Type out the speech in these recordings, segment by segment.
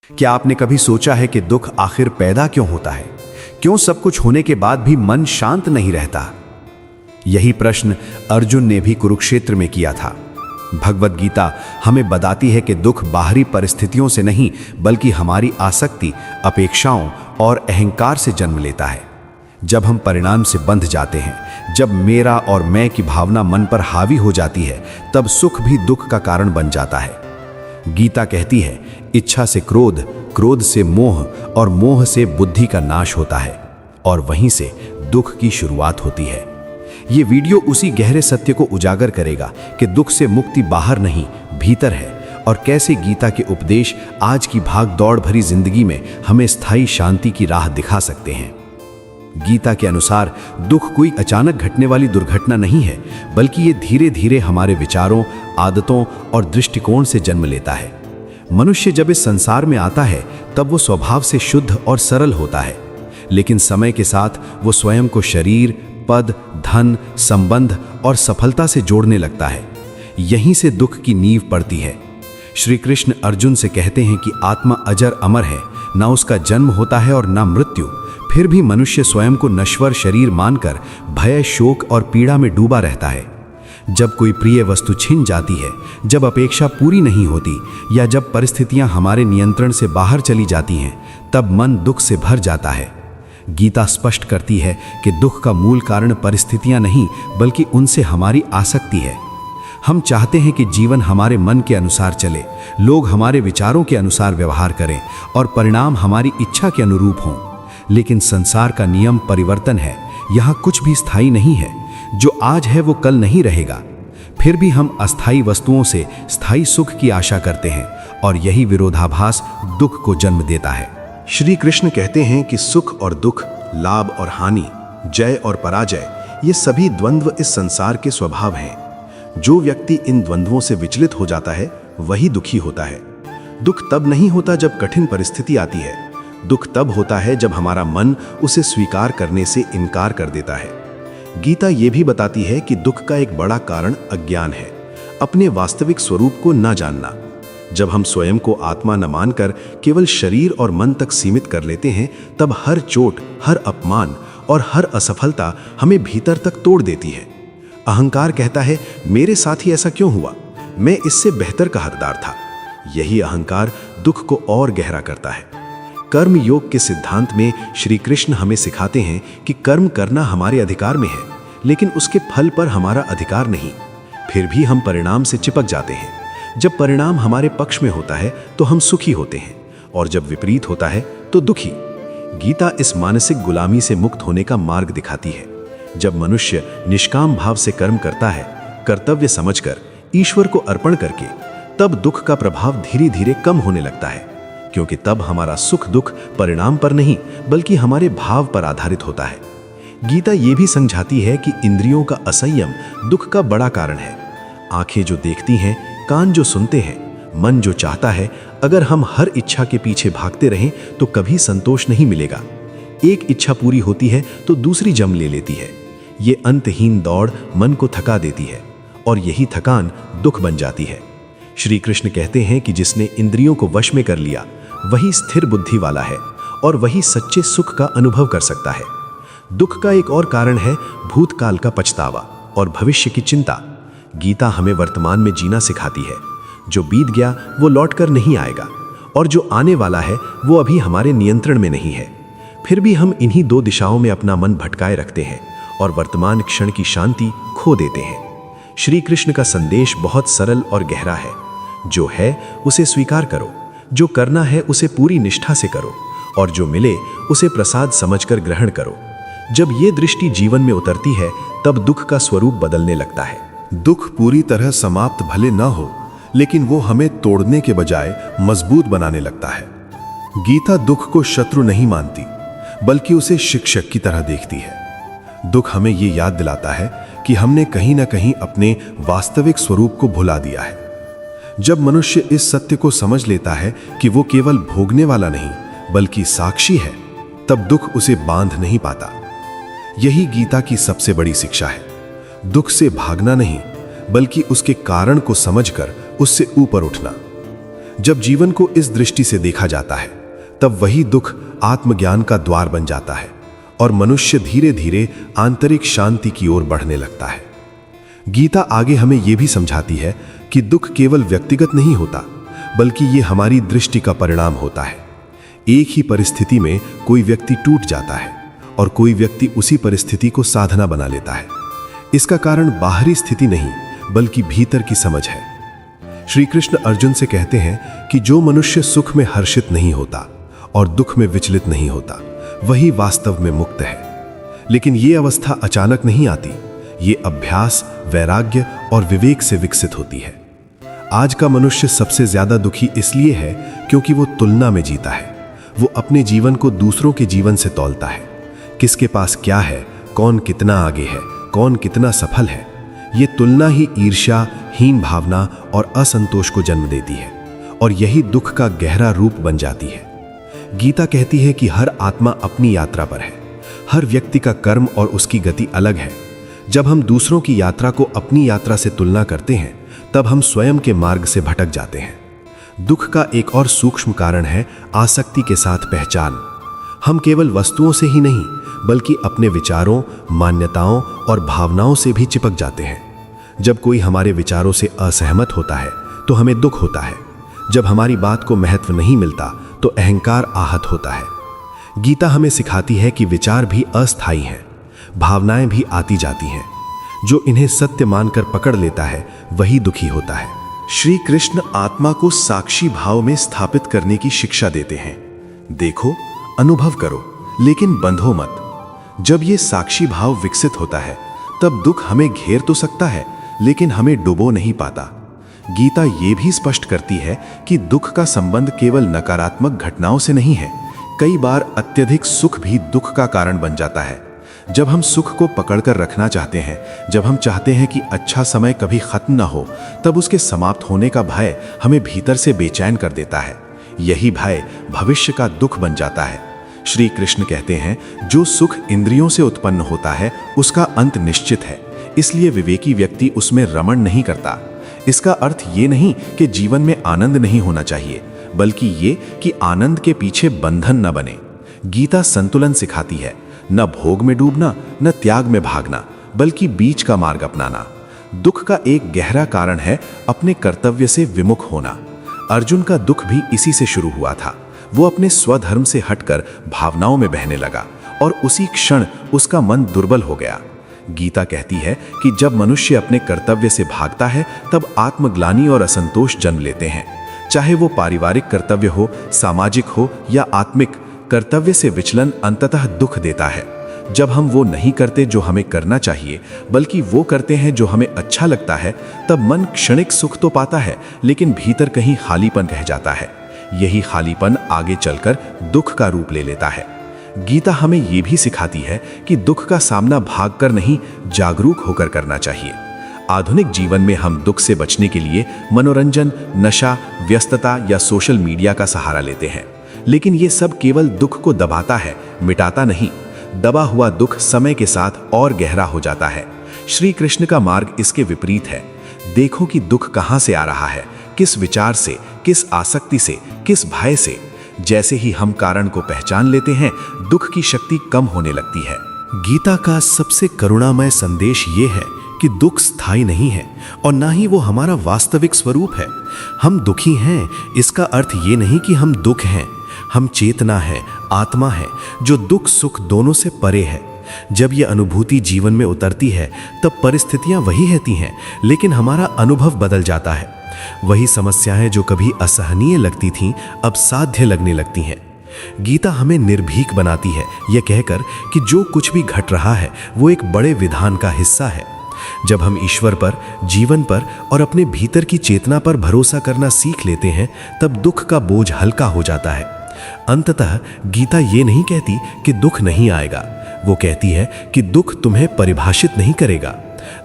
क्या आपने कभी सोचा है कि दुख आखिर पैदा क्यों होता है? क्यों सब कुछ होने के बाद भी मन शांत नहीं रहता? यही प्रश्न अर्जुन ने भी कुरुक्षेत्र में किया था। भगवद गीता हमें बताती है कि दुख बाहरी परिस्थितियों से नहीं, बल्कि हमारी आसक्ति, अपेक्षाओं और अहंकार से जन्म लेता है। जब हम परिणाम से बंध जाते हैं, जब मेरा और मैं की भावना मन पर हावी हो जाती है, तब सुख भी दुख का कारण बन जाता है। गीता कहती है, इच्छा से क्रोध, क्रोध से मोह और मोह से बुद्धि का नाश होता है, और वहीं से दुख की शुरुआत होती है। ये वीडियो उसी गहरे सत्य को उजागर करेगा कि दुख से मुक्ति बाहर नहीं, भीतर है, और कैसे गीता के उपदेश आज की भाग दौड़ भरी जिंदगी में हमें स्थायी शांति की राह दिखा सकते हैं। गीता के अनुसार दुख कोई अचानक घटने वाली दुर्घटना नहीं है, बल्कि ये धीरे धीरे हमारे विचारों, आदतों और दृष्टिकोण से जन्म लेता है। मनुष्य जब इस संसार में आता है, तब वो स्वभाव से शुद्ध और सरल होता है, लेकिन समय के साथ वो स्वयं को शरीर, पद, धन, संबंध और सफलता से जोड़ने लगता है। यहीं से दुख की नींव पड़ती है। श्री कृष्ण अर्जुन से कहते हैं कि आत्मा अजर अमर है, ना उसका जन्म होता है और ना मृत्यु। फिर भी मनुष्य स्वयं को नश्वर शरीर मानकर भय, शोक और पीड़ा में डूबा रहता है। जब कोई प्रिय वस्तु छिन जाती है, जब अपेक्षा पूरी नहीं होती, या जब परिस्थितियां हमारे नियंत्रण से बाहर चली जाती हैं, तब मन दुख से भर जाता है। गीता स्पष्ट करती है कि दुख का मूल कारण परिस्थितियां नहीं, बल्कि उनसे हमारी आसक्ति है। हम चाहते हैं कि जीवन हमारे मन के अनुसार चले, लोग हमारे विचारों के अनुसार व्यवहार करें और परिणाम हमारी इच्छा के अनुरूप हों। लेकिन संसार का नियम परिवर्तन है। यहाँ कुछ भी स्थायी नहीं है। जो आज है वो कल नहीं रहेगा। फिर भी हम अस्थायी वस्तुओं से स्थायी सुख की आशा करते हैं, और यही विरोधाभास दुख को जन्म देता है। श्री कृष्ण कहते हैं कि सुख और दुख, लाभ और हानि, जय और पराजय, ये सभी द्वंद्व इस संसार के स्वभाव हैं। जो व्यक्ति इन द्वंद्वों से विचलित हो जाता है, वही दुखी होता है। दुख तब नहीं होता जब कठिन परिस्थिति आती है। दुख तब होता है जब हमारा मन उसे स्वीकार करने से इनकार कर देता है। गीता ये भी बताती है कि दुख का एक बड़ा कारण अज्ञान है, अपने वास्तविक स्वरूप को न जानना। जब हम स्वयं को आत्मा न मानकर केवल शरीर और मन तक सीमित कर लेते हैं, तब हर चोट, हर अपमान और हर असफलता हमें भीतर तक तोड़ देती है। अहंकार कहता है, मेरे साथ ही ऐसा क्यों हुआ, मैं इससे बेहतर का हकदार था। यही अहंकार दुख को और गहरा करता है। कर्म योग के सिद्धांत में श्री कृष्ण हमें सिखाते हैं कि कर्म करना हमारे अधिकार में है, लेकिन उसके फल पर हमारा अधिकार नहीं। फिर भी हम परिणाम से चिपक जाते हैं। जब परिणाम हमारे पक्ष में होता है तो हम सुखी होते हैं, और जब विपरीत होता है तो दुखी। गीता इस मानसिक गुलामी से मुक्त होने का मार्ग दिखाती है। जब मनुष्य निष्काम भाव से कर्म करता है, कर्तव्य समझकर, ईश्वर को अर्पण करके, तब दुख का प्रभाव धीरे धीरे कम होने लगता है, क्योंकि तब हमारा सुख दुख परिणाम पर नहीं, बल्कि हमारे भाव पर आधारित होता है। गीता ये भी समझाती है कि इंद्रियों का असंयम दुख का बड़ा कारण है। आंखें जो देखती हैं, कान जो सुनते हैं, मन जो चाहता है, अगर हम हर इच्छा के पीछे भागते रहें तो कभी संतोष नहीं मिलेगा। एक इच्छा पूरी होती है तो दूसरी जन्म ले लेती है। ये अंतहीन दौड़ मन को थका देती है, और यही थकान दुख बन जाती है। श्री कृष्ण कहते हैं कि जिसने इंद्रियों को वश में कर लिया, वही स्थिर बुद्धि वाला है, और वही सच्चे सुख का अनुभव कर सकता है। दुख का एक और कारण है भूतकाल का पछतावा और भविष्य की चिंता। गीता हमें वर्तमान में जीना सिखाती है। जो बीत गया वो लौटकर नहीं आएगा, और जो आने वाला है वो अभी हमारे नियंत्रण में नहीं है। फिर भी हम इन्हीं दो दिशाओं में अपना मन भटकाए रखते हैं और वर्तमान क्षण की शांति खो देते हैं। श्री कृष्ण का संदेश बहुत सरल और गहरा है। जो है उसे स्वीकार करो, जो करना है उसे पूरी निष्ठा से करो, और जो मिले उसे प्रसाद समझकर ग्रहण करो। जब ये दृष्टि जीवन में उतरती है, तब दुख का स्वरूप बदलने लगता है। दुख पूरी तरह समाप्त भले न हो, लेकिन वो हमें तोड़ने के बजाय मजबूत बनाने लगता है। गीता दुख को शत्रु नहीं मानती, बल्कि उसे शिक्षक की तरह देखती है। दुख हमें ये याद दिलाता है कि हमने कहीं ना कहीं अपने वास्तविक स्वरूप को भुला दिया है। जब मनुष्य इस सत्य को समझ लेता है कि वो केवल भोगने वाला नहीं, बल्कि साक्षी है, तब दुख उसे बांध नहीं पाता। यही गीता की सबसे बड़ी शिक्षा है। दुख से भागना नहीं, बल्कि उसके कारण को समझकर उससे ऊपर उठना। जब जीवन को इस दृष्टि से देखा जाता है, तब वही दुख आत्मज्ञान का द्वार बन जाता है और मनुष्य धीरे धीरे आंतरिक शांति की ओर बढ़ने लगता है। गीता आगे हमें यह भी समझाती है कि दुख केवल व्यक्तिगत नहीं होता, बल्कि ये हमारी दृष्टि का परिणाम होता है। एक ही परिस्थिति में कोई व्यक्ति टूट जाता है और कोई व्यक्ति उसी परिस्थिति को साधना बना लेता है। इसका कारण बाहरी स्थिति नहीं, बल्कि भीतर की समझ है। श्री कृष्ण अर्जुन से कहते हैं कि जो मनुष्य सुख में हर्षित नहीं होता और दुख में विचलित नहीं होता, वही वास्तव में मुक्त है। लेकिन ये अवस्था अचानक नहीं आती, ये अभ्यास, वैराग्य और विवेक से विकसित होती है। आज का मनुष्य सबसे ज्यादा दुखी इसलिए है क्योंकि वो तुलना में जीता है। वो अपने जीवन को दूसरों के जीवन से तौलता है। किसके पास क्या है, कौन कितना आगे है, कौन कितना सफल है, ये तुलना ही ईर्ष्या, हीन भावना और असंतोष को जन्म देती है और यही दुख का गहरा रूप बन जाती है। गीता कहती है कि हर आत्मा अपनी यात्रा पर है। हर व्यक्ति का कर्म और उसकी गति अलग है। जब हम दूसरों की यात्रा को अपनी यात्रा से तुलना करते हैं, तब हम स्वयं के मार्ग से भटक जाते हैं। दुख का एक और सूक्ष्म कारण है आसक्ति के साथ पहचान। हम केवल वस्तुओं से ही नहीं, बल्कि अपने विचारों, मान्यताओं और भावनाओं से भी चिपक जाते हैं। जब कोई हमारे विचारों से असहमत होता है तो हमें दुख होता है। जब हमारी बात को महत्व नहीं मिलता तो अहंकार आहत होता है। गीता हमें सिखाती है कि विचार भी अस्थायी हैं, भावनाएं भी आती जाती हैं। जो इन्हें सत्य मानकर पकड़ लेता है वही दुखी होता है। श्री कृष्ण आत्मा को साक्षी भाव में स्थापित करने की शिक्षा देते हैं। देखो, अनुभव करो, लेकिन बंधो मत। जब ये साक्षी भाव विकसित होता है, तब दुख हमें घेर तो सकता है, लेकिन हमें डुबो नहीं पाता। गीता ये भी स्पष्ट करती है कि दुख का संबंध केवल नकारात्मक घटनाओं से नहीं है। कई बार अत्यधिक सुख भी दुख का कारण बन जाता है। जब हम सुख को पकड़कर रखना चाहते हैं, जब हम चाहते हैं कि अच्छा समय कभी खत्म न हो, तब उसके समाप्त होने का भय हमें भीतर से बेचैन कर देता है। यही भय भविष्य का दुख बन जाता है। श्री कृष्ण कहते हैं, जो सुख इंद्रियों से उत्पन्न होता है उसका अंत निश्चित है, इसलिए विवेकी व्यक्ति उसमें रमण नहीं करता। इसका अर्थ ये नहीं कि जीवन में आनंद नहीं होना चाहिए, बल्कि ये कि आनंद के पीछे बंधन न बने। गीता संतुलन सिखाती है, न भोग में डूबना, न त्याग में भागना, बल्कि बीच का मार्ग अपनाना। दुख का एक गहरा कारण है अपने कर्तव्य से विमुख होना। अर्जुन का दुख भी इसी से शुरू हुआ था। वो अपने स्वधर्म से हटकर भावनाओं में बहने लगा और उसी क्षण उसका मन दुर्बल हो गया। गीता कहती है कि जब मनुष्य अपने कर्तव्य से भागता है, तब आत्मग्लानि और असंतोष जन्म लेते हैं। चाहे वो पारिवारिक कर्तव्य हो, सामाजिक हो या आत्मिक, कर्तव्य से विचलन अंततः दुख देता है। जब हम वो नहीं करते जो हमें करना चाहिए, बल्कि वो करते हैं जो हमें अच्छा लगता है, तब मन क्षणिक सुख तो पाता है, लेकिन भीतर कहीं खालीपन रह जाता है। यही खालीपन आगे चलकर दुख का रूप ले लेता है। गीता हमें ये भी सिखाती है कि दुख का सामना भागकर नहीं, जागरूक होकर करना चाहिए। आधुनिक जीवन में हम दुख से बचने के लिए मनोरंजन, नशा, व्यस्तता या सोशल मीडिया का सहारा लेते हैं, लेकिन ये सब केवल दुख को दबाता है, मिटाता नहीं। दबा हुआ दुख समय के साथ और गहरा हो जाता है। श्री कृष्ण का मार्ग इसके विपरीत है। देखो कि दुख कहां से आ रहा है, किस विचार से, किस आसक्ति से, किस भय से। जैसे ही हम कारण को पहचान लेते हैं, दुख की शक्ति कम होने लगती है। गीता का सबसे करुणामय संदेश ये है कि दुख स्थायी नहीं है और ना ही वो हमारा वास्तविक स्वरूप है। हम दुखी हैं, इसका अर्थ ये नहीं कि हम दुख हैं। हम चेतना है, आत्मा है, जो दुख सुख दोनों से परे है। जब ये अनुभूति जीवन में उतरती है, तब परिस्थितियां वही रहती हैं, लेकिन हमारा अनुभव बदल जाता है। वही समस्याएं जो कभी असहनीय लगती थीं, अब साध्य लगने लगती हैं। गीता हमें निर्भीक बनाती है, यह कहकर कि जो कुछ भी घट रहा है वो एक बड़े विधान का हिस्सा है। जब हम ईश्वर पर, जीवन पर और अपने भीतर की चेतना पर भरोसा करना सीख लेते हैं, तब दुख का बोझ हल्का हो जाता है। अंततः गीता ये नहीं कहती कि दुख नहीं आएगा, वो कहती है कि दुख तुम्हें परिभाषित नहीं करेगा।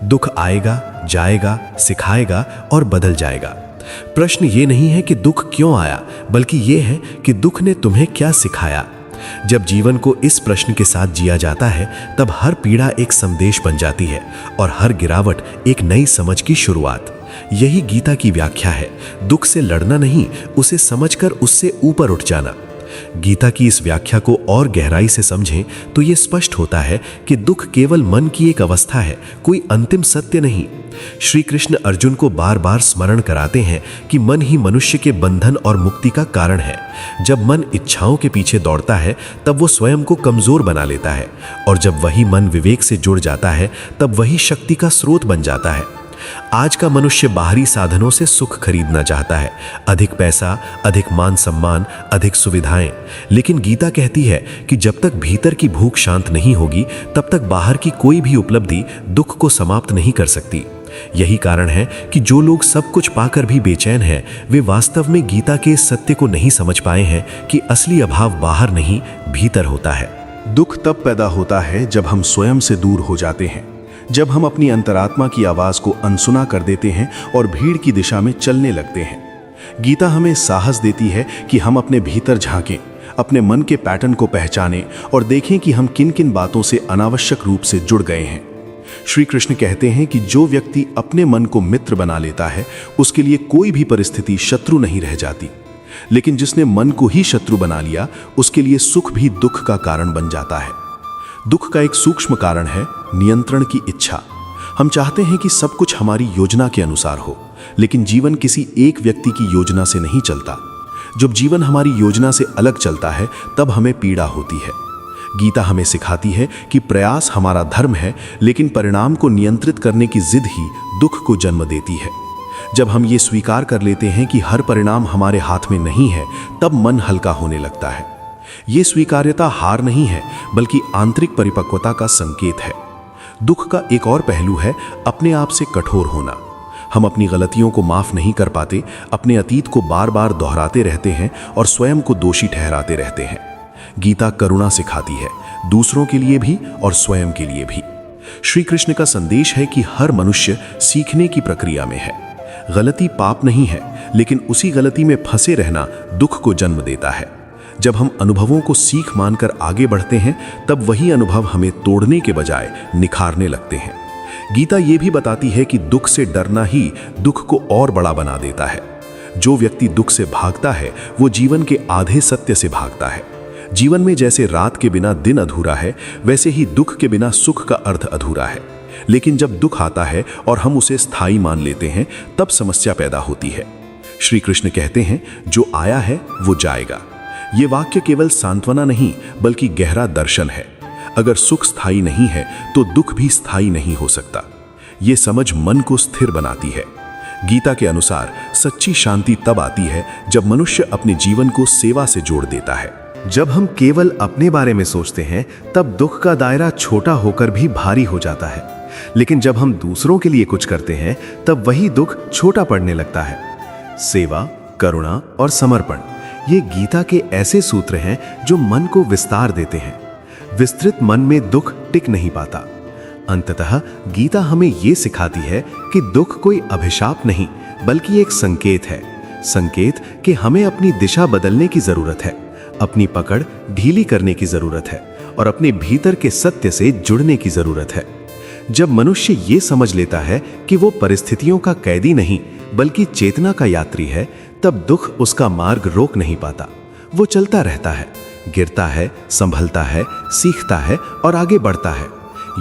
दुख आएगा, जाएगा, सिखाएगा और बदल जाएगा। प्रश्न ये नहीं है कि दुख क्यों आया, बल्कि ये है कि दुख ने तुम्हें क्या सिखाया। जब जीवन को इस प्रश्न के साथ जिया जाता है, तब हर पीड़ा एक संदेश बन जाती है और हर गिरावट एक नई समझ की शुरुआत। यही गीता की व्याख्या है, दुख से लड़ना नहीं, उसे समझकर उससे ऊपर उठ जाना। गीता की इस व्याख्या को और गहराई से समझें तो यह स्पष्ट होता है कि दुख केवल मन की एक अवस्था है, कोई अंतिम सत्य नहीं। श्री कृष्ण अर्जुन को बार बार स्मरण कराते हैं कि मन ही मनुष्य के बंधन और मुक्ति का कारण है। जब मन इच्छाओं के पीछे दौड़ता है तब वो स्वयं को कमजोर बना लेता है, और जब वही मन विवेक से जुड़ जाता है तब वही शक्ति का स्रोत बन जाता है। आज का मनुष्य बाहरी साधनों से सुख खरीदना चाहता है, अधिक पैसा, अधिक मान सम्मान, अधिक सुविधाएं। लेकिन गीता कहती है कि जब तक भीतर की भूख शांत नहीं होगी तब तक बाहर की कोई भी उपलब्धि दुख को समाप्त नहीं कर सकती। यही कारण है कि जो लोग सब कुछ पाकर भी बेचैन हैं, वे वास्तव में गीता के इस सत्य को नहीं समझ पाए हैं कि असली अभाव बाहर नहीं, भीतर होता है। दुख तब पैदा होता है जब हम स्वयं से दूर हो जाते हैं, जब हम अपनी अंतरात्मा की आवाज को अनसुना कर देते हैं और भीड़ की दिशा में चलने लगते हैं। गीता हमें साहस देती है कि हम अपने भीतर झांकें, अपने मन के पैटर्न को पहचानें और देखें कि हम किन किन बातों से अनावश्यक रूप से जुड़ गए हैं। श्री कृष्ण कहते हैं कि जो व्यक्ति अपने मन को मित्र बना लेता है, उसके लिए कोई भी परिस्थिति शत्रु नहीं रह जाती। लेकिन जिसने मन को ही शत्रु बना लिया, उसके लिए सुख भी दुख का कारण बन जाता है। दुख का एक सूक्ष्म कारण है नियंत्रण की इच्छा। हम चाहते हैं कि सब कुछ हमारी योजना के अनुसार हो, लेकिन जीवन किसी एक व्यक्ति की योजना से नहीं चलता। जब जीवन हमारी योजना से अलग चलता है तब हमें पीड़ा होती है। गीता हमें सिखाती है कि प्रयास हमारा धर्म है, लेकिन परिणाम को नियंत्रित करने की जिद ही दुख को जन्म देती है। जब हम ये स्वीकार कर लेते हैं कि हर परिणाम हमारे हाथ में नहीं है, तब मन हल्का होने लगता है। ये स्वीकार्यता हार नहीं है, बल्कि आंतरिक परिपक्वता का संकेत है। दुख का एक और पहलू है अपने आप से कठोर होना। हम अपनी गलतियों को माफ नहीं कर पाते, अपने अतीत को बार बार दोहराते रहते हैं और स्वयं को दोषी ठहराते रहते हैं। गीता करुणा सिखाती है, दूसरों के लिए भी और स्वयं के लिए भी। श्री कृष्ण का संदेश है कि हर मनुष्य सीखने की प्रक्रिया में है। गलती पाप नहीं है, लेकिन उसी गलती में फंसे रहना दुख को जन्म देता है। जब हम अनुभवों को सीख मानकर आगे बढ़ते हैं, तब वही अनुभव हमें तोड़ने के बजाय निखारने लगते हैं। गीता ये भी बताती है कि दुख से डरना ही दुख को और बड़ा बना देता है। जो व्यक्ति दुख से भागता है, वो जीवन के आधे सत्य से भागता है। जीवन में जैसे रात के बिना दिन अधूरा है, वैसे ही दुख के बिना सुख का अर्थ अधूरा है। लेकिन जब दुख आता है और हम उसे स्थायी मान लेते हैं, तब समस्या पैदा होती है। श्री कृष्ण कहते हैं, जो आया है वो जाएगा। ये वाक्य केवल सांत्वना नहीं, बल्कि गहरा दर्शन है। अगर सुख स्थायी नहीं है तो दुख भी स्थायी नहीं हो सकता। ये समझ मन को स्थिर बनाती है। गीता के अनुसार सच्ची शांति तब आती है जब मनुष्य अपने जीवन को सेवा से जोड़ देता है। जब हम केवल अपने बारे में सोचते हैं, तब दुख का दायरा छोटा होकर भी भारी हो जाता है। लेकिन जब हम दूसरों के लिए कुछ करते हैं, तब वही दुख छोटा पड़ने लगता है। सेवा, करुणा और समर्पण, ये गीता के ऐसे सूत्र हैं जो मन को विस्तार देते हैं। विस्तृत मन में दुख टिक नहीं पाता। अंततः गीता हमें ये सिखाती है कि दुख कोई अभिशाप नहीं, बल्कि एक संकेत है। संकेत कि हमें अपनी दिशा बदलने की जरूरत है, अपनी पकड़ ढीली करने की जरूरत है और अपने भीतर के सत्य से जुड़ने की जरूरत है। जब मनुष्य ये समझ लेता है कि वो परिस्थितियों का कैदी नहीं, बल्कि चेतना का यात्री है, तब दुख उसका मार्ग रोक नहीं पाता। वो चलता रहता है, गिरता है, संभलता है, सीखता है और आगे बढ़ता है।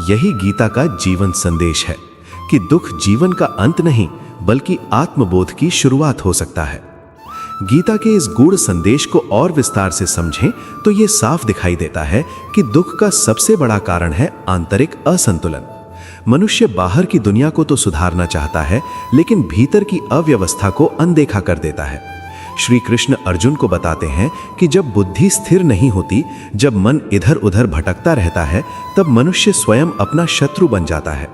यही गीता का जीवन संदेश है कि दुख जीवन का अंत नहीं, बल्कि आत्मबोध की शुरुआत हो सकता है। गीता के इस गूढ़ संदेश को और विस्तार से समझें तो ये साफ दिखाई देता है कि दुख का सबसे बड़ा कारण है आंतरिक असंतुलन। मनुष्य बाहर की दुनिया को तो सुधारना चाहता है, लेकिन भीतर की अव्यवस्था को अनदेखा कर देता है। श्री कृष्ण अर्जुन को बताते हैं कि जब बुद्धि स्थिर नहीं होती, जब मन इधर उधर भटकता रहता है, तब मनुष्य स्वयं अपना शत्रु बन जाता है।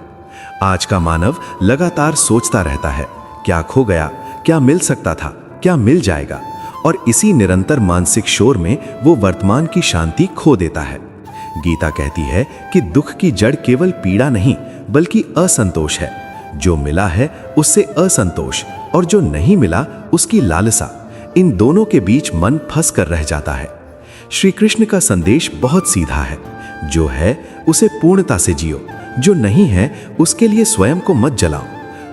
आज का मानव लगातार सोचता रहता है, क्या खो गया, क्या मिल सकता था, क्या मिल जाएगा, और इसी निरंतर मानसिक शोर में वो वर्तमान की शांति खो देता है। गीता कहती है कि दुख की जड़ केवल पीड़ा नहीं, बल्कि असंतोष है। जो मिला है उससे असंतोष, और जो नहीं मिला उसकी लालसा, इन दोनों के बीच मन फंस कर रह जाता है। श्री कृष्ण का संदेश बहुत सीधा है, जो है उसे पूर्णता से जियो, जो नहीं है उसके लिए स्वयं को मत जलाओ।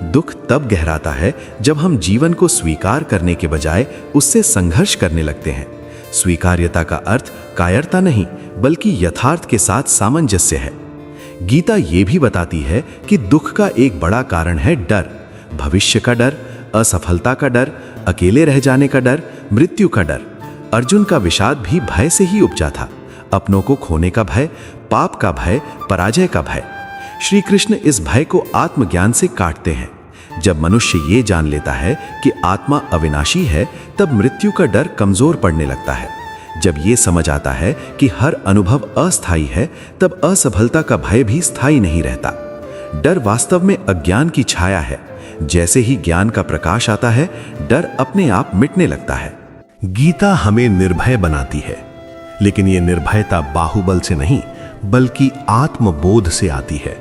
दुख तब गहराता है जब हम जीवन को स्वीकार करने के बजाय उससे संघर्ष करने लगते हैं। स्वीकार्यता का अर्थ कायरता नहीं, बल्कि यथार्थ के साथ सामंजस्य है। गीता ये भी बताती है कि दुख का एक बड़ा कारण है डर, भविष्य का डर, असफलता का डर, अकेले रह जाने का डर, मृत्यु का डर। अर्जुन का विषाद भी भय से ही उपजा था, अपनों को खोने का भय, पाप का भय, पराजय का भय। श्री कृष्ण इस भय को आत्मज्ञान से काटते हैं। जब मनुष्य ये जान लेता है कि आत्मा अविनाशी है, तब मृत्यु का डर कमजोर पड़ने लगता है। जब ये समझ आता है कि हर अनुभव अस्थायी है, तब असफलता का भय भी स्थायी नहीं रहता। डर वास्तव में अज्ञान की छाया है। जैसे ही ज्ञान का प्रकाश आता है, डर अपने आप मिटने लगता है। गीता हमें निर्भय बनाती है, लेकिन यह निर्भयता बाहुबल से नहीं, बल्कि आत्मबोध से आती है।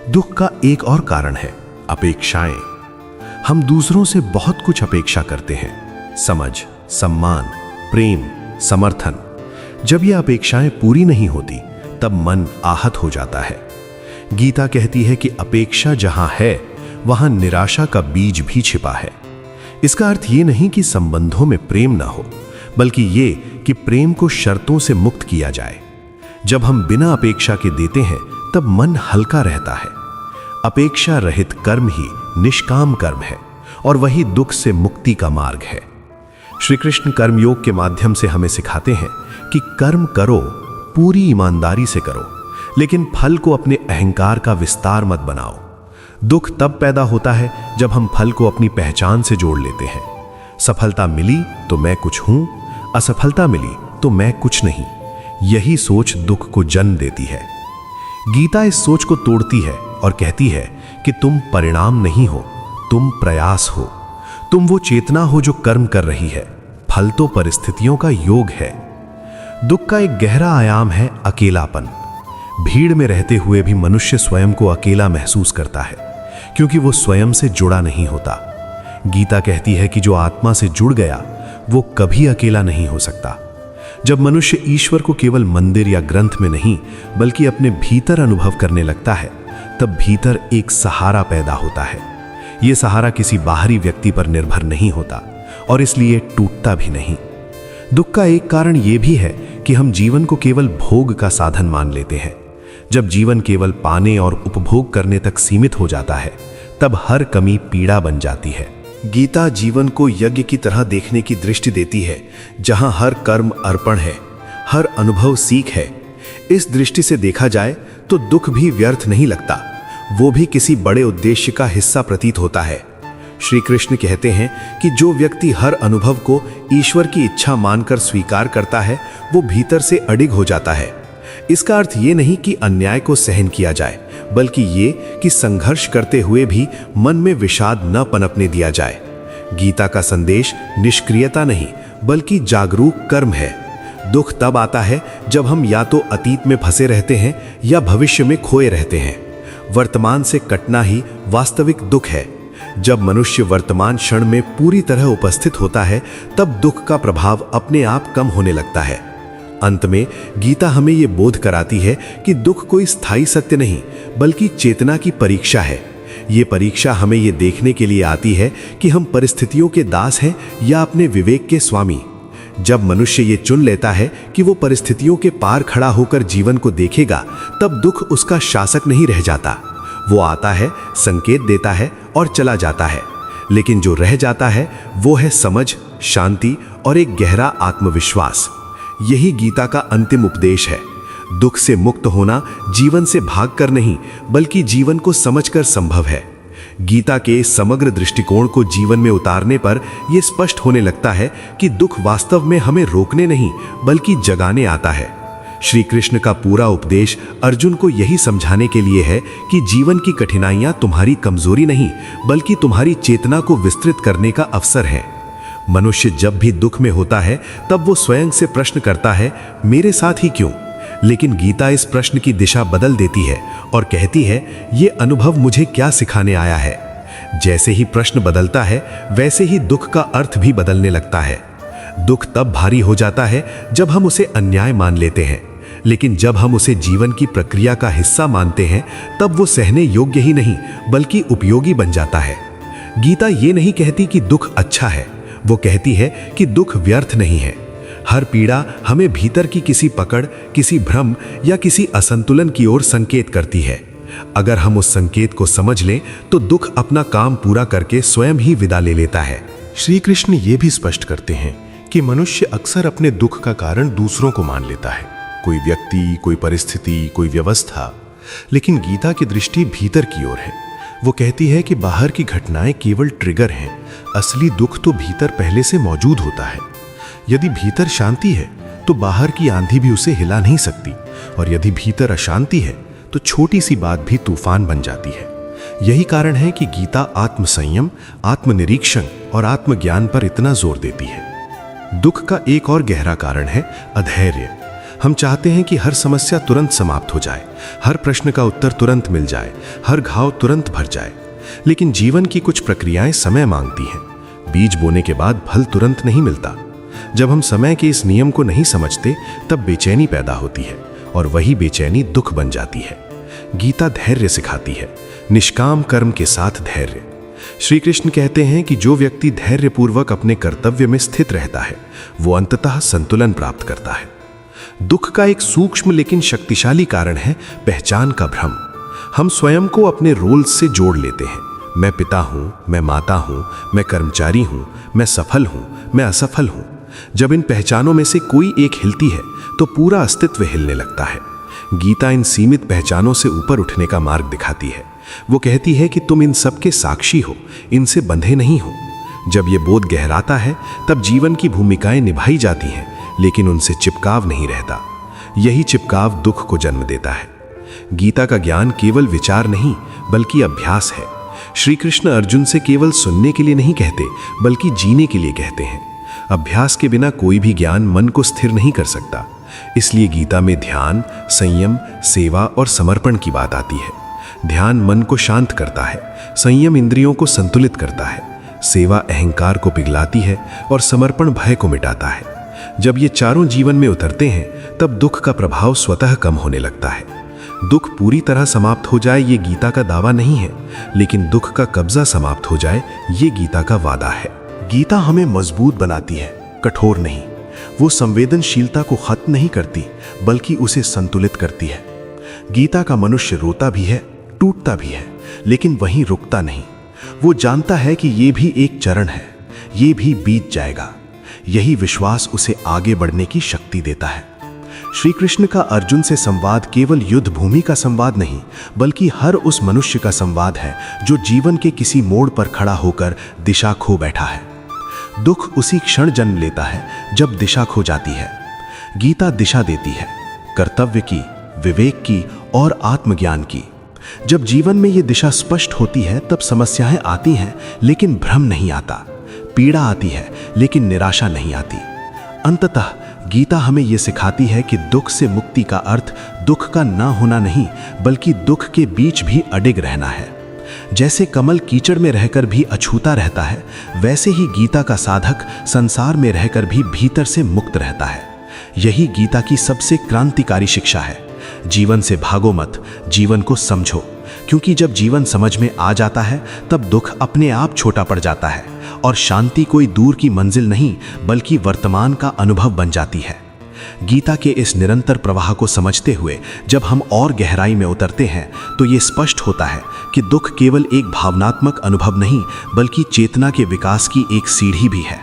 दुख का एक और कारण है अपेक्षाएं। हम दूसरों से बहुत कुछ अपेक्षा करते हैं, समझ, सम्मान, प्रेम, समर्थन। जब ये अपेक्षाएं पूरी नहीं होती, तब मन आहत हो जाता है। गीता कहती है कि अपेक्षा जहां है, वहां निराशा का बीज भी छिपा है। इसका अर्थ ये नहीं कि संबंधों में प्रेम ना हो, बल्कि ये कि प्रेम को शर्तों से मुक्त किया जाए। जब हम बिना अपेक्षा के देते हैं, तब मन हल्का रहता है। अपेक्षा रहित कर्म ही निष्काम कर्म है, और वही दुख से मुक्ति का मार्ग है। श्री कृष्ण कर्मयोग के माध्यम से हमें सिखाते हैं कि कर्म करो, पूरी ईमानदारी से करो, लेकिन फल को अपने अहंकार का विस्तार मत बनाओ। दुख तब पैदा होता है जब हम फल को अपनी पहचान से जोड़ लेते हैं। सफलता मिली तो मैं कुछ हूं, असफलता मिली तो मैं कुछ नहीं। यही सोच दुख को जन्म देती है। गीता इस सोच को तोड़ती है और कहती है कि तुम परिणाम नहीं हो, तुम प्रयास हो। तुम वो चेतना हो जो कर्म कर रही है, फल तो परिस्थितियों का योग है। दुख का एक गहरा आयाम है अकेलापन। भीड़ में रहते हुए भी मनुष्य स्वयं को अकेला महसूस करता है, क्योंकि वो स्वयं से जुड़ा नहीं होता। गीता कहती है कि जो आत्मा से जुड़ गया, वो कभी अकेला नहीं हो सकता। जब मनुष्य ईश्वर को केवल मंदिर या ग्रंथ में नहीं, बल्कि अपने भीतर अनुभव करने लगता है, तब भीतर एक सहारा पैदा होता है। ये सहारा किसी बाहरी व्यक्ति पर निर्भर नहीं होता, और इसलिए टूटता भी नहीं। दुख का एक कारण यह भी है कि हम जीवन को केवल भोग का साधन मान लेते हैं। जब जीवन केवल पाने और उपभोग करने तक सीमित हो जाता है, तब हर कमी पीड़ा बन जाती है। गीता जीवन को यज्ञ की तरह देखने की दृष्टि देती है, जहां हर कर्म अर्पण है, हर अनुभव सीख है। इस दृष्टि से देखा जाए तो दुख भी व्यर्थ नहीं लगता, वो भी किसी बड़े उद्देश्य का हिस्सा प्रतीत होता है। श्री कृष्ण कहते हैं कि जो व्यक्ति हर अनुभव को ईश्वर की इच्छा मानकर स्वीकार करता है, वो भीतर से अडिग हो जाता है। इसका अर्थ ये नहीं कि अन्याय को सहन किया जाए, बल्कि ये कि संघर्ष करते हुए भी मन में विषाद न पनपने दिया जाए। गीता का संदेश निष्क्रियता नहीं, बल्कि जागरूक कर्म है। दुख तब आता है जब हम या तो अतीत में फंसे रहते हैं या भविष्य में खोए रहते हैं। वर्तमान से कटना ही वास्तविक दुख है। जब मनुष्य वर्तमान क्षण में पूरी तरह उपस्थित होता है, तब दुख का प्रभाव अपने आप कम होने लगता है। अंत में गीता हमें यह बोध कराती है कि दुख कोई स्थायी सत्य नहीं, बल्कि चेतना की परीक्षा है। ये परीक्षा हमें ये देखने के लिए आती है कि हम परिस्थितियों के दास हैं या अपने विवेक के स्वामी। जब मनुष्य ये चुन लेता है कि वो परिस्थितियों के पार खड़ा होकर जीवन को देखेगा, तब दुख उसका शासक नहीं रह जाता। वो आता है, संकेत देता है और चला जाता है, लेकिन जो रह जाता है वो है समझ, शांति और एक गहरा आत्मविश्वास। यही गीता का अंतिम उपदेश है। दुख से मुक्त होना जीवन से भागकर नहीं, बल्कि जीवन को समझकर संभव है। गीता के समग्र दृष्टिकोण को जीवन में उतारने पर यह स्पष्ट होने लगता है कि दुख वास्तव में हमें रोकने नहीं, बल्कि जगाने आता है। श्री कृष्ण का पूरा उपदेश अर्जुन को यही समझाने के लिए है कि जीवन की कठिनाइयां तुम्हारी कमजोरी नहीं, बल्कि तुम्हारी चेतना को विस्तृत करने का अवसर है। मनुष्य जब भी दुख में होता है, तब वो स्वयं से प्रश्न करता है, मेरे साथ ही क्यों? लेकिन गीता इस प्रश्न की दिशा बदल देती है और कहती है, ये अनुभव मुझे क्या सिखाने आया है। जैसे ही प्रश्न बदलता है, वैसे ही दुख का अर्थ भी बदलने लगता है। दुख तब भारी हो जाता है जब हम उसे अन्याय मान लेते हैं, लेकिन जब हम उसे जीवन की प्रक्रिया का हिस्सा मानते हैं तब वो सहने योग्य ही नहीं बल्कि उपयोगी बन जाता है। गीता ये नहीं कहती कि दुख अच्छा है, वो कहती है कि दुख व्यर्थ नहीं है। हर पीड़ा हमें भीतर की किसी पकड़, किसी भ्रम या किसी असंतुलन की ओर संकेत करती है। अगर हम उस संकेत को समझ लें तो दुख अपना काम पूरा करके स्वयं ही विदा ले लेता है। श्री कृष्ण ये भी स्पष्ट करते हैं कि मनुष्य अक्सर अपने दुख का कारण दूसरों को मान लेता है, कोई व्यक्ति, कोई परिस्थिति, कोई व्यवस्था। लेकिन गीता की दृष्टि भीतर की ओर है। वो कहती है कि बाहर की घटनाएं केवल ट्रिगर हैं, असली दुख तो भीतर पहले से मौजूद होता है। यदि भीतर शांति है तो बाहर की आंधी भी उसे हिला नहीं सकती, और यदि भीतर अशांति है तो छोटी सी बात भी तूफान बन जाती है। यही कारण है कि गीता आत्मसंयम, आत्मनिरीक्षण और आत्मज्ञान पर इतना जोर देती है। दुख का एक और गहरा कारण है अधैर्य। हम चाहते हैं कि हर समस्या तुरंत समाप्त हो जाए, हर प्रश्न का उत्तर तुरंत मिल जाए, हर घाव तुरंत भर जाए। लेकिन जीवन की कुछ प्रक्रियाएं समय मांगती हैं। बीज बोने के बाद फल तुरंत नहीं मिलता। जब हम समय के इस नियम को नहीं समझते तब बेचैनी पैदा होती है, और वही बेचैनी दुख बन जाती है। गीता धैर्य सिखाती है, निष्काम कर्म के साथ धैर्य। श्री कृष्ण कहते हैं कि जो व्यक्ति धैर्यपूर्वक अपने कर्तव्य में स्थित रहता है वो अंततः संतुलन प्राप्त करता है। दुख का एक सूक्ष्म लेकिन शक्तिशाली कारण है पहचान का भ्रम। हम स्वयं को अपने रोल्स से जोड़ लेते हैं। मैं पिता हूं, मैं माता हूं, मैं कर्मचारी हूं, मैं सफल हूं, मैं असफल हूं। जब इन पहचानों में से कोई एक हिलती है तो पूरा अस्तित्व हिलने लगता है। गीता इन सीमित पहचानों से ऊपर उठने का मार्ग दिखाती है। वो कहती है कि तुम इन सब के साक्षी हो, इनसे बंधे नहीं हो। जब ये बोध गहराता है तब जीवन की भूमिकाएं निभाई जाती हैं, लेकिन उनसे चिपकाव नहीं रहता। यही चिपकाव दुख को जन्म देता है। गीता का ज्ञान केवल विचार नहीं बल्कि अभ्यास है। श्री कृष्ण अर्जुन से केवल सुनने के लिए नहीं कहते बल्कि जीने के लिए कहते हैं। अभ्यास के बिना कोई भी ज्ञान मन को स्थिर नहीं कर सकता। इसलिए गीता में ध्यान, संयम, सेवा और समर्पण की बात आती है। ध्यान मन को शांत करता है, संयम इंद्रियों को संतुलित करता है, सेवा अहंकार को पिघलाती है और समर्पण भय को मिटाता है। जब ये चारों जीवन में उतरते हैं तब दुख का प्रभाव स्वतः कम होने लगता है। दुख पूरी तरह समाप्त हो जाए ये गीता का दावा नहीं है, लेकिन दुख का कब्जा समाप्त हो जाए ये गीता का वादा है। गीता हमें मजबूत बनाती है, कठोर नहीं। वो संवेदनशीलता को खत्म नहीं करती बल्कि उसे संतुलित करती है। गीता का मनुष्य रोता भी है, टूटता भी है, लेकिन वहीं रुकता नहीं। वो जानता है कि ये भी एक चरण है, ये भी बीत जाएगा। यही विश्वास उसे आगे बढ़ने की शक्ति देता है। श्री कृष्ण का अर्जुन से संवाद केवल युद्ध भूमि का संवाद नहीं बल्कि हर उस मनुष्य का संवाद है जो जीवन के किसी मोड़ पर खड़ा होकर दिशा खो बैठा है। दुख उसी क्षण जन्म लेता है जब दिशा खो जाती है। गीता दिशा देती है, कर्तव्य की, विवेक की और आत्मज्ञान की। जब जीवन में ये दिशा स्पष्ट होती है तब समस्याएं आती हैं लेकिन भ्रम नहीं आता, पीड़ा आती है लेकिन निराशा नहीं आती। अंततः गीता हमें ये सिखाती है कि दुख से मुक्ति का अर्थ दुख का ना होना नहीं बल्कि दुख के बीच भी अडिग रहना है। जैसे कमल कीचड़ में रहकर भी अछूता रहता है, वैसे ही गीता का साधक संसार में रहकर भी भीतर से मुक्त रहता है। यही गीता की सबसे क्रांतिकारी शिक्षा है। जीवन से भागो मत, जीवन को समझो, क्योंकि जब जीवन समझ में आ जाता है तब दुख अपने आप छोटा पड़ जाता है और शांति कोई दूर की मंजिल नहीं बल्कि वर्तमान का अनुभव बन जाती है। गीता के इस निरंतर प्रवाह को समझते हुए जब हम और गहराई में उतरते हैं तो ये स्पष्ट होता है कि दुख केवल एक भावनात्मक अनुभव नहीं बल्कि चेतना के विकास की एक सीढ़ी भी है।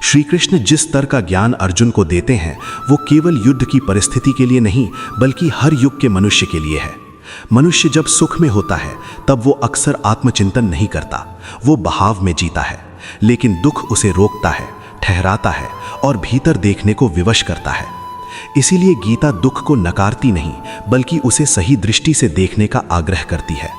श्री कृष्ण जिस स्तर का ज्ञान अर्जुन को देते हैं वो केवल युद्ध की परिस्थिति के लिए नहीं बल्कि हर युग के मनुष्य के लिए है। मनुष्य जब सुख में होता है तब वो अक्सर आत्मचिंतन नहीं करता, वो बहाव में जीता है। लेकिन दुख उसे रोकता है, ठहराता है और भीतर देखने को विवश करता है। इसीलिए गीता दुख को नकारती नहीं बल्कि उसे सही दृष्टि से देखने का आग्रह करती है।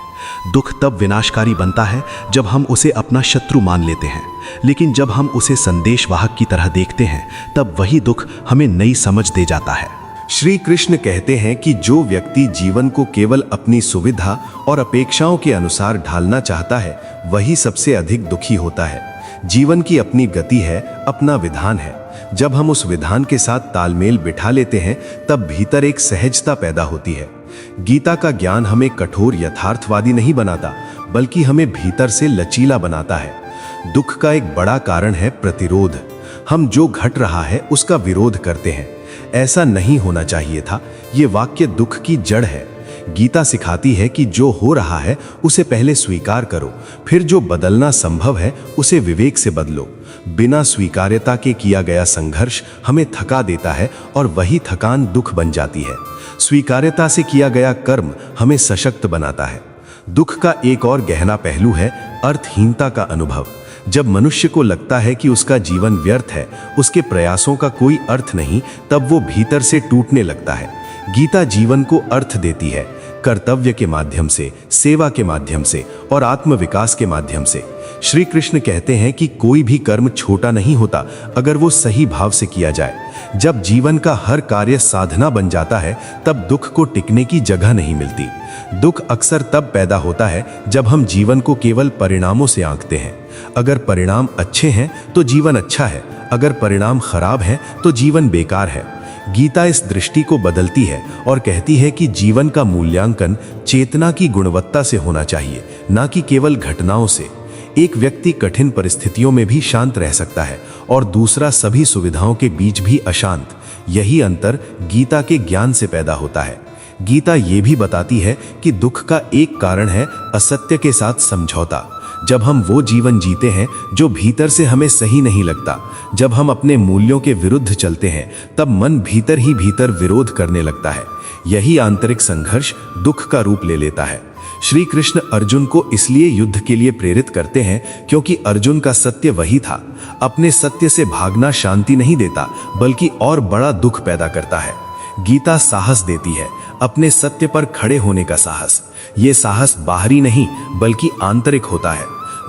दुख तब विनाशकारी बनता है जब हम उसे अपना शत्रु मान लेते हैं, लेकिन जब हम उसे संदेशवाहक की तरह देखते हैं तब वही दुख हमें नई समझ दे जाता है। श्री कृष्ण कहते हैं कि जो व्यक्ति जीवन को केवल अपनी सुविधा और अपेक्षाओं के अनुसार ढालना चाहता है वही सबसे अधिक दुखी होता है। जीवन की अपनी गति है, अपना विधान है, जब हम उस विधान के साथ तालमेल बिठा लेते हैं तब भीतर एक सहजता पैदा होती है। गीता का ज्ञान हमें कठोर यथार्थवादी नहीं बनाता, बल्कि हमें भीतर से लचीला बनाता है। दुख का एक बड़ा कारण है प्रतिरोध। हम जो घट रहा है उसका विरोध करते हैं। ऐसा नहीं होना चाहिए था। ये वाक्य दुख की जड़ है। गीता सिखाती है कि जो हो रहा है उसे पहले स्वीकार करो, फिर जो बदलना संभव है उसे विवेक से बदलो। बिना स्वीकार्यता के किया गया संघर्ष हमें थका देता है और वही थकान दुख बन जाती है। स्वीकार्यता से किया गया कर्म हमें सशक्त बनाता है। दुख का एक और गहरा पहलू है अर्थहीनता का अनुभव। जब मनुष्य को लगता है कि उसका जीवन व्यर्थ है, उसके प्रयासों का कोई अर्थ नहीं, तब वो भीतर से टूटने लगता है। गीता जीवन को अर्थ देती है, कर्तव्य के माध्यम से, सेवा के माध्यम से और आत्मविकास के माध्यम से। श्री कृष्ण कहते हैं कि कोई भी कर्म छोटा नहीं होता अगर वो सही भाव से किया जाए। जब जीवन का हर कार्य साधना बन जाता है तब दुख को टिकने की जगह नहीं मिलती। दुख अक्सर तब पैदा होता है जब हम जीवन को केवल परिणामों से आंकते हैं। अगर परिणाम अच्छे हैं तो जीवन अच्छा है, अगर परिणाम खराब हैं तो जीवन बेकार है। गीता इस दृष्टि को बदलती है और कहती है कि जीवन का मूल्यांकन चेतना की गुणवत्ता से होना चाहिए, ना कि केवल घटनाओं से। एक व्यक्ति कठिन परिस्थितियों में भी शांत रह सकता है और दूसरा सभी सुविधाओं के बीच भी अशांत। यही अंतर गीता के ज्ञान से पैदा होता है। गीता ये भी बताती है कि दुख का एक कारण है असत्य के साथ समझौता। जब हम वो जीवन जीते हैं जो भीतर से हमें सही नहीं लगता, जब हम अपने मूल्यों के विरुद्ध चलते हैं, तब मन भीतर ही भीतर विरोध करने लगता है। यही आंतरिक संघर्ष दुख का रूप ले लेता है। श्री कृष्ण अर्जुन को इसलिए युद्ध के लिए प्रेरित करते हैं क्योंकि अर्जुन का सत्य वही था। अपने सत्य से भागना शांति नहीं देता, बल्कि और बड़ा दुख पैदा करता है। गीता साहस देती है, अपने सत्य पर खड़े होने का साहस। ये साहस बाहरी नहीं बल्कि आंतरिक होता है।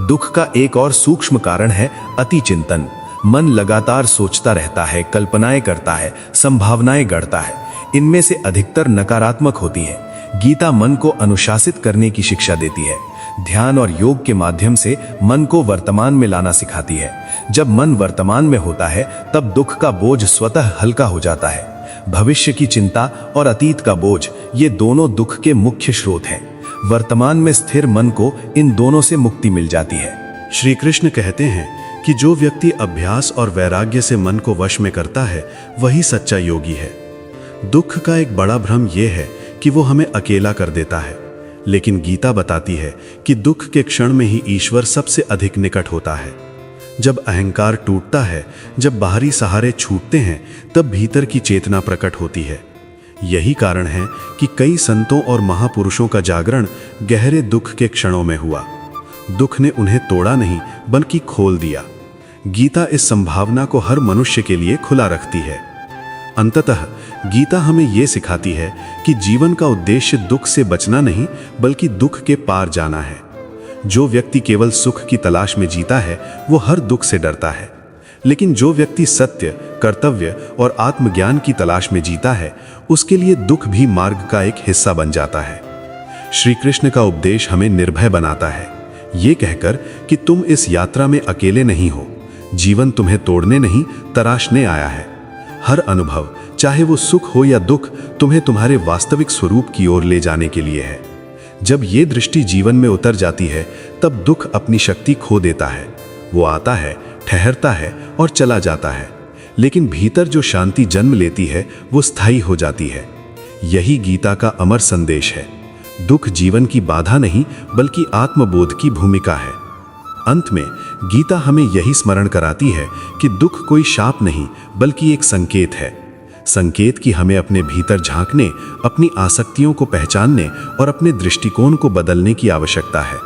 दुख का एक और सूक्ष्म कारण है अति चिंतन। मन लगातार सोचता रहता है, कल्पनाएं करता है, संभावनाएं गढ़ता है। इनमें से अधिकतर नकारात्मक होती है। गीता मन को अनुशासित करने की शिक्षा देती है। ध्यान और योग के माध्यम से मन को वर्तमान में लाना सिखाती है। जब मन वर्तमान में होता है तब दुख का बोझ स्वतः हल्का हो जाता है। भविष्य की चिंता और अतीत का बोझ, ये दोनों दुख के मुख्य स्रोत हैं। वर्तमान में स्थिर मन को इन दोनों से मुक्ति मिल जाती है। श्री कृष्ण कहते हैं कि जो व्यक्ति अभ्यास और वैराग्य से मन को वश में करता है वही सच्चा योगी है। दुख का एक बड़ा भ्रम यह है कि वो हमें अकेला कर देता है, लेकिन गीता बताती है कि दुख के क्षण में ही ईश्वर सबसे अधिक निकट होता है। जब अहंकार टूटता है, जब बाहरी सहारे छूटते हैं, तब भीतर की चेतना प्रकट होती है। यही कारण है कि कई संतों और महापुरुषों का जागरण गहरे दुख के क्षणों में हुआ। दुख ने उन्हें तोड़ा नहीं बल्कि खोल दिया। गीता इस संभावना को हर मनुष्य के लिए खुला रखती है। अंततः गीता हमें यह सिखाती है कि जीवन का उद्देश्य दुख से बचना नहीं बल्कि दुख के पार जाना है। जो व्यक्ति केवल सुख की तलाश में जीता है वो हर दुख से डरता है, लेकिन जो व्यक्ति सत्य, कर्तव्य और आत्मज्ञान की तलाश में जीता है उसके लिए दुख भी मार्ग का एक हिस्सा बन जाता है। श्री कृष्ण का उपदेश हमें निर्भय बनाता है, ये कहकर कि तुम इस यात्रा में अकेले नहीं हो। जीवन तुम्हें तोड़ने नहीं, तराशने आया है। हर अनुभव, चाहे वो सुख हो या दुख, तुम्हें तुम्हारे वास्तविक स्वरूप की ओर ले जाने के लिए है। जब ये दृष्टि जीवन में उतर जाती है तब दुख अपनी शक्ति खो देता है। वो आता है, ठहरता है और चला जाता है, लेकिन भीतर जो शांति जन्म लेती है वो स्थायी हो जाती है। यही गीता का अमर संदेश है। दुख जीवन की बाधा नहीं बल्कि आत्मबोध की भूमिका है। अंत में गीता हमें यही स्मरण कराती है कि दुख कोई शाप नहीं बल्कि एक संकेत है। संकेत कि हमें अपने भीतर झांकने, अपनी आसक्तियों को पहचानने और अपने दृष्टिकोण को बदलने की आवश्यकता है।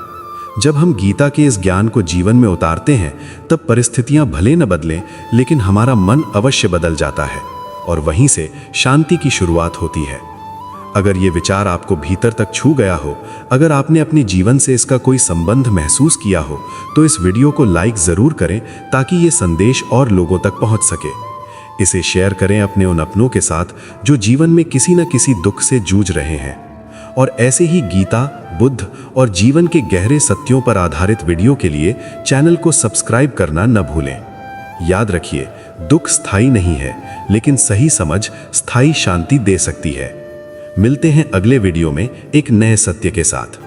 जब हम गीता के इस ज्ञान को जीवन में उतारते हैं तब परिस्थितियां भले न बदलें, लेकिन हमारा मन अवश्य बदल जाता है और वहीं से शांति की शुरुआत होती है। अगर ये विचार आपको भीतर तक छू गया हो, अगर आपने अपने जीवन से इसका कोई संबंध महसूस किया हो, तो इस वीडियो को लाइक जरूर करें ताकि ये संदेश और लोगों तक पहुंच सके। इसे शेयर करें अपने उन अपनों के साथ जो जीवन में किसी न किसी दुख से जूझ रहे हैं। और ऐसे ही गीता, बुद्ध और जीवन के गहरे सत्यों पर आधारित वीडियो के लिए चैनल को सब्सक्राइब करना न भूलें। याद रखिए, दुख स्थायी नहीं है, लेकिन सही समझ स्थायी शांति दे सकती है। मिलते हैं अगले वीडियो में एक नए सत्य के साथ।